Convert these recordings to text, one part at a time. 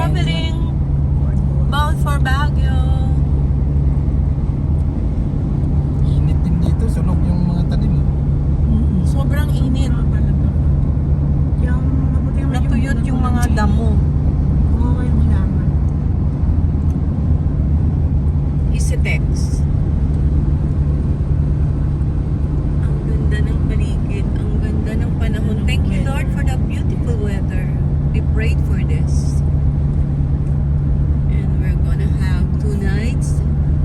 traveling bound for Baguio. Init din dito, sunog yung mga tanim. Sobrang init. Natuyot yung mga damo. Isitex. Ang ganda ng paligid. Ang ganda ng panahon. Thank you, Lord, for the beautiful weather. We prayed for this. And we're gonna have 2 nights,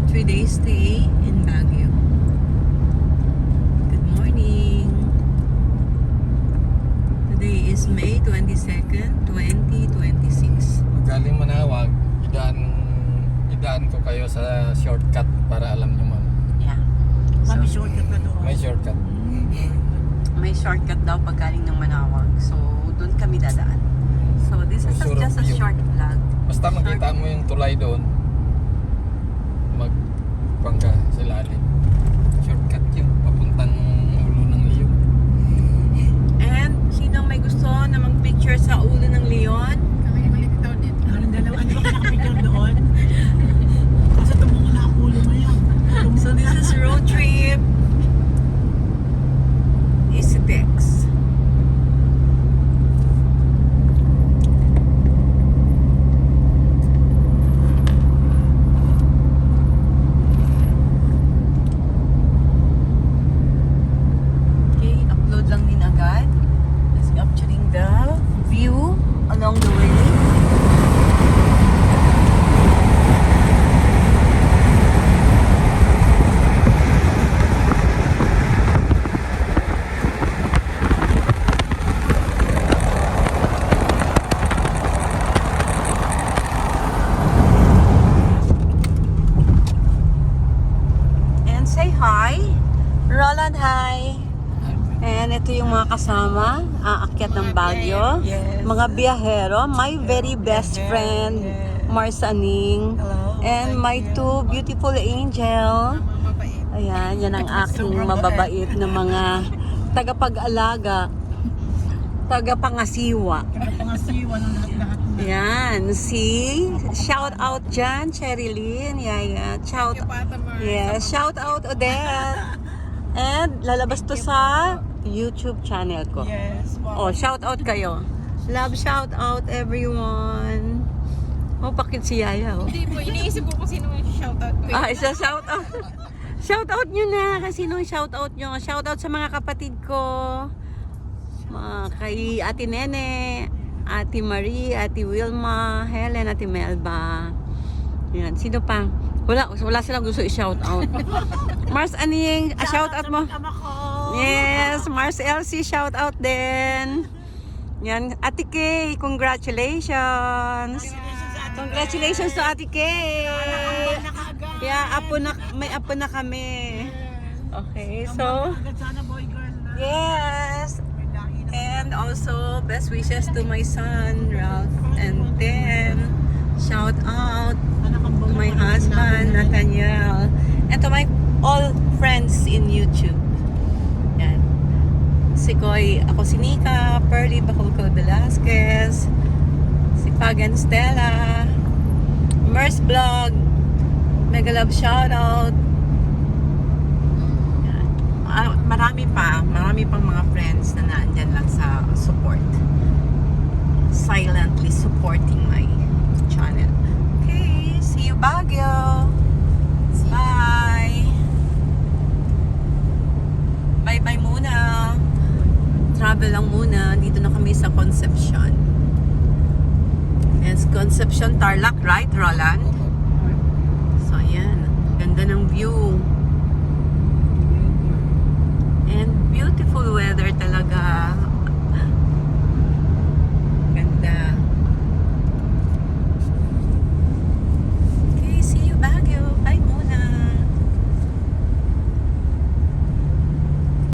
3 days stay in Baguio. Good morning. Today is May 22nd, 2026. Galing Manawag, idaan ko kayo sa shortcut para alam nyo ma'am. Yeah. May shortcut na doon. May shortcut. May shortcut daw pag galing ng Manawag. So, doon kami dadaan. So, this is Sure just a view. short vlog. Basta makita mo yung tulay doon, magpangka sa lalim. Shortcut yun, papuntang ulo ng Leon. And, sino may gusto na mag-picture sa ulo ng leon? Parang dalawa. Ano ba nakapicture doon? Kasi tumungo na ang ulo mo yan. So, this is road trip. Isitex. Okay, upload lang din agad. Let's capturing the view along the way. And say hi. Roland, hi. And ito yung mga kasama, aakyat ng Baguio. Yes. Mga biyahero. My very best friend, Mars Aning. Hello. And my 2 beautiful angel. Ayan, yan ang aking mababait na mga tagapag-alaga. Tagapangasiwa. Pangasiwa ng lahat-lahat na. Yan, shout out dyan, Cherilyn. Yeah. Shout out Odette. And lalabas to sa YouTube channel ko. Yes. Oh, shout out kayo. Love shout out everyone. Oh, bakit si Yaya? Oh. Hindi po, iniisip ko kung sino yung shoutout ko. Isa shout out. Shout out nyo na kasi nung shout out nyo. Shout out sa mga kapatid ko. Kay Ate Nene, Ate Marie, Ate Wilma, Helen, Ate Melba. Yan, sino pa? Wala silang gusto i-shout out. Mars Aning, shout out mo. Tama ko. Yes, Mars Elsie, shout out din. Yan, Ate Kay, congratulations. Congratulations to Ate Kay. Yeah, may apo na kami. Okay, so Sana boy girl na. yes. And also best wishes to my son Ralph, and then shout out to my husband Nathaniel, and to my all friends in YouTube. Yan. Si Koy, ako si Nika, Pearly Bacolco Velasquez, si Pagan Stella, Mers Vlog, Mega Love shoutout. Yan. Marami pang mga friends na nandyan lang sa support. Silently supporting my channel. Okay, see you Baguio. Bye. Bye-bye muna. Travel lang muna. Dito na kami sa Concepcion. Yes, Concepcion Tarlac, right, Roland? So, ayan. Ganda ng view. And beautiful weather